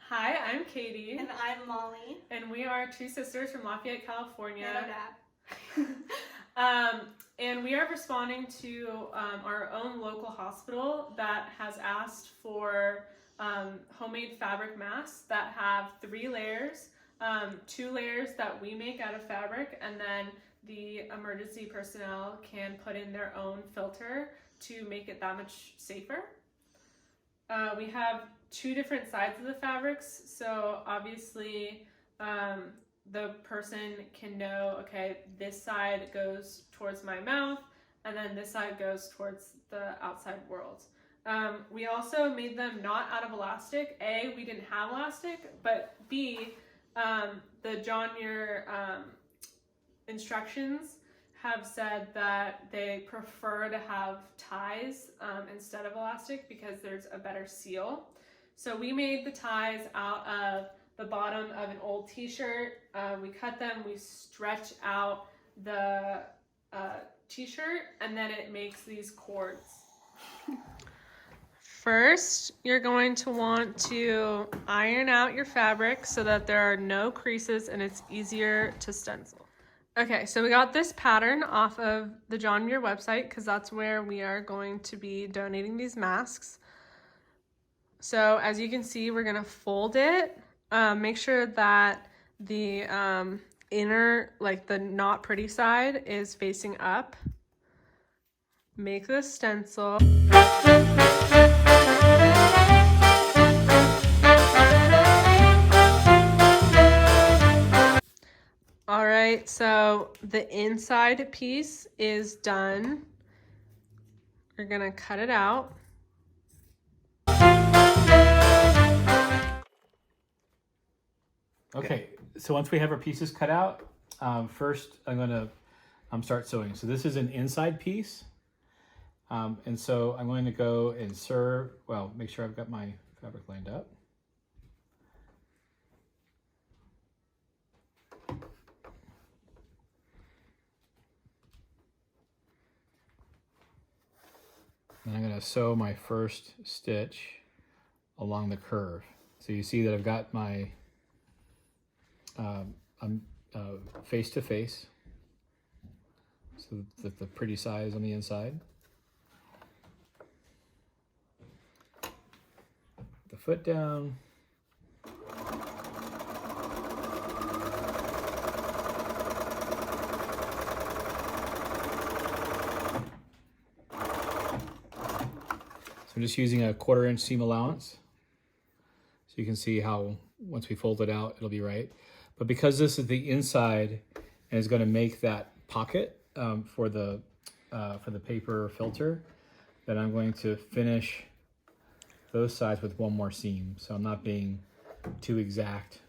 Hi, I'm Katie. And I'm Molly. And we are two sisters from Lafayette, California. And our dad. And we are responding to our own local hospital that has asked for homemade fabric masks that have 3 layers, 2 layers that we make out of fabric, and then the emergency personnel can put in their own filter to make it that much safer. We have 2 different sides of the fabrics, so obviously the person can know, okay, this side goes towards my mouth and then this side goes towards the outside world. We also made them not out of elastic. A, we didn't have elastic, but B, the John Muir instructions have said that they prefer to have ties instead of elastic because there's a better seal. So we made the ties out of the bottom of an old t-shirt. We cut them, we stretch out the t-shirt, and then it makes these cords. First, you're going to want to iron out your fabric so that there are no creases and it's easier to stencil. Okay, so we got this pattern off of the John Muir website because that's where we are going to be donating these masks. So as you can see, we're gonna fold it. Make sure that the inner, like the not pretty side, is facing up. Make the stencil. All right, so the inside piece is done. We're gonna cut it out. Okay, so once we have our pieces cut out, first I'm gonna start sewing. So this is an inside piece. And so I'm going to go and make sure I've got my fabric lined up. And I'm going to sew my first stitch along the curve. So you see that I've got my face to face, so that the pretty size on the inside. The foot down. I'm just using a 1/4 inch seam allowance. So you can see how once we fold it out, it'll be right. But because this is the inside and is going to make that pocket for the paper filter, then I'm going to finish those sides with 1 more seam. So I'm not being too exact,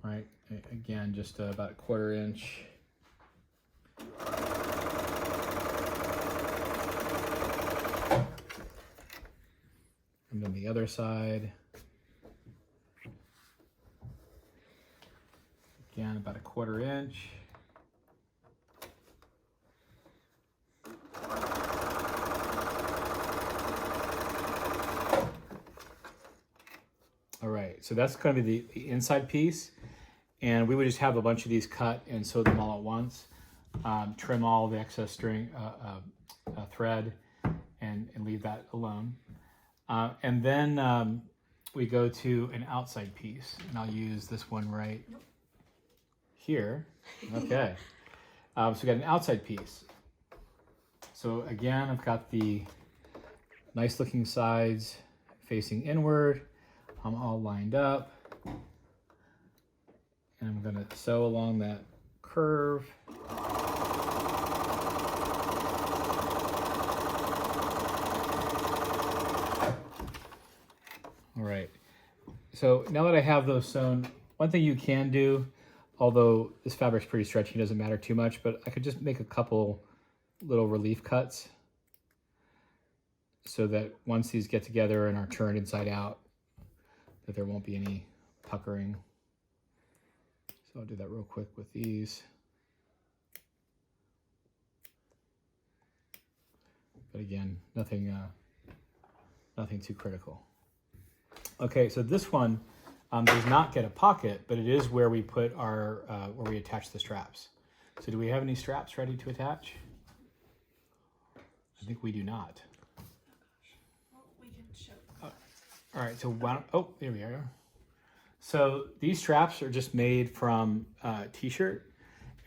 right? Again, just about 1/4 inch. And then the other side. Again, about 1/4 inch. All right, so that's going to be the inside piece. And we would just have a bunch of these cut and sew them all at once. Trim all the excess string, thread, and leave that alone. And then we go to an outside piece, and I'll use this one right here. Okay. So we got an outside piece. So again, I've got the nice looking sides facing inward. I'm all lined up. And I'm going to sew along that curve. All right, so now that I have those sewn, one thing you can do, although this fabric's pretty stretchy, doesn't matter too much, but I could just make a couple little relief cuts so that once these get together and are turned inside out, that there won't be any puckering. So I'll do that real quick with these. But again, nothing too critical. Okay, so this one does not get a pocket, but it is where we put our, where we attach the straps. So do we have any straps ready to attach? I think we do not. Well, we can show. All right, so oh, there we are. So these straps are just made from t-shirt,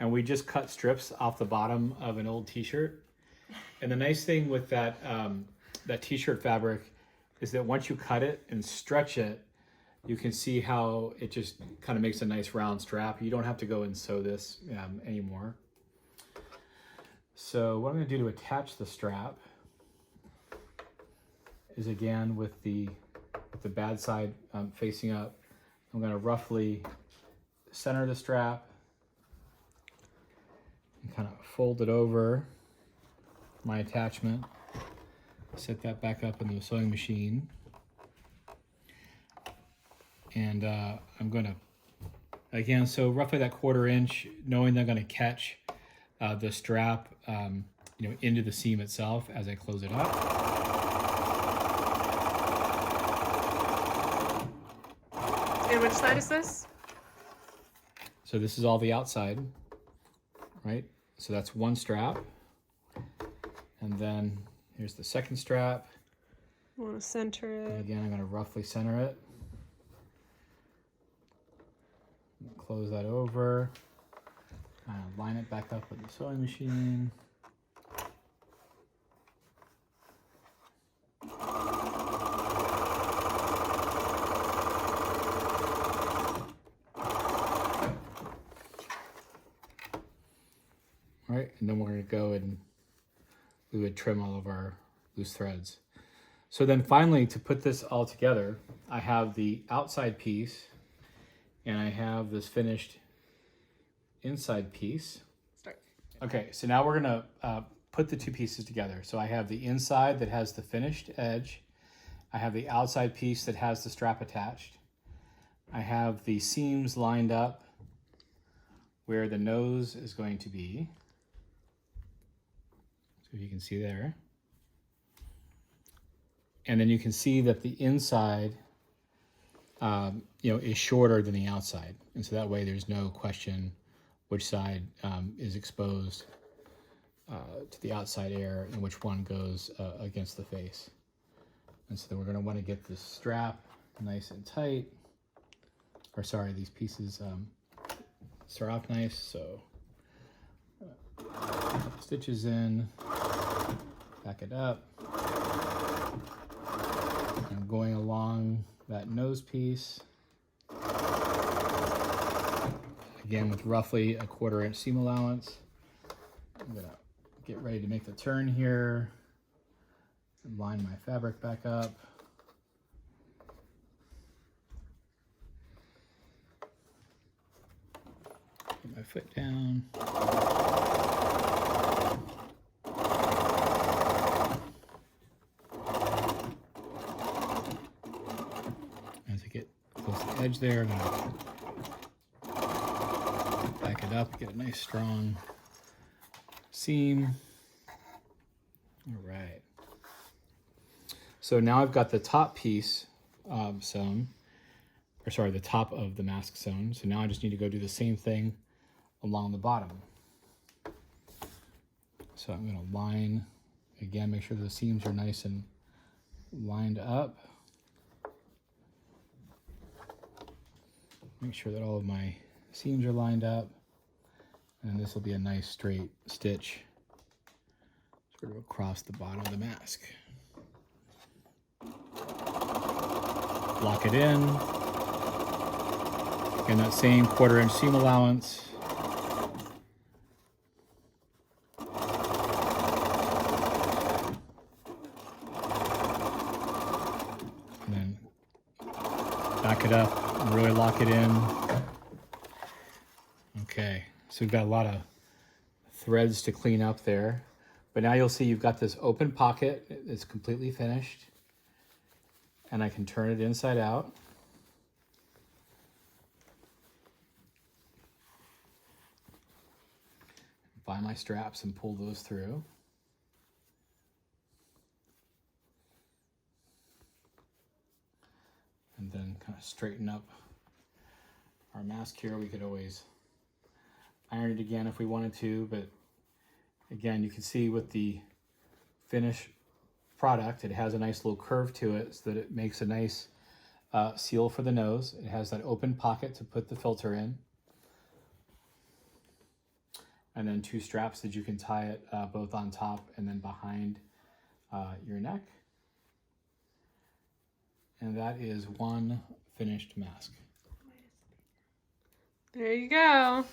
and we just cut strips off the bottom of an old t-shirt. And the nice thing with that, that t-shirt fabric is that once you cut it and stretch it, you can see how it just kind of makes a nice round strap. You don't have to go and sew this anymore. So what I'm going to do to attach the strap is, again, with the bad side facing up, I'm going to roughly center the strap and kind of fold it over my attachment. Set that back up in the sewing machine. And I'm going to, again, so roughly that 1/4 inch, knowing they're going to catch the strap into the seam itself as I close it up. And which side is this? So this is all the outside, right? So that's one strap. And then here's the second strap. I want to center And it. again, I'm going to roughly center it. Close that over. Line it back up with the sewing machine. All right, and then we're going to go and we would trim all of our loose threads. So then finally, to put this all together, I have the outside piece and I have this finished inside piece. Start. Okay, so now we're gonna put the two pieces together. So I have the inside that has the finished edge. I have the outside piece that has the strap attached. I have the seams lined up where the nose is going to be. So you can see there. And then you can see that the inside is shorter than the outside. And so that way there's no question which side is exposed to the outside air and which one goes against the face. And so then we're going to want to get this strap nice and tight. Or sorry, these pieces start off nice. So stitches in, back it up. I'm going along that nose piece. Again, with roughly a 1/4 inch seam allowance. I'm gonna get ready to make the turn here. And line my fabric back up. Put my foot down. As I get close to the edge there, I'm gonna back it up, get a nice strong seam. All right. So now I've got the top piece sewn, or sorry, the top of the mask sewn. So now I just need to go do the same thing along the bottom. So I'm going to line, again, make sure the seams are nice and lined up. Make sure that all of my seams are lined up. And this will be a nice straight stitch sort of across the bottom of the mask. Lock it in. Again, that same 1/4 inch seam allowance. And then back it up and really lock it in. Okay, so we've got a lot of threads to clean up there. But now you'll see you've got this open pocket. It's completely finished. And I can turn it inside out. Find my straps and pull those through. And then kind of straighten up our mask here. We could always iron it again if we wanted to, but again, you can see with the finished product, it has a nice little curve to it so that it makes a nice seal for the nose. It has that open pocket to put the filter in. And then 2 straps that you can tie it both on top and then behind your neck. And that is one finished mask. There you go.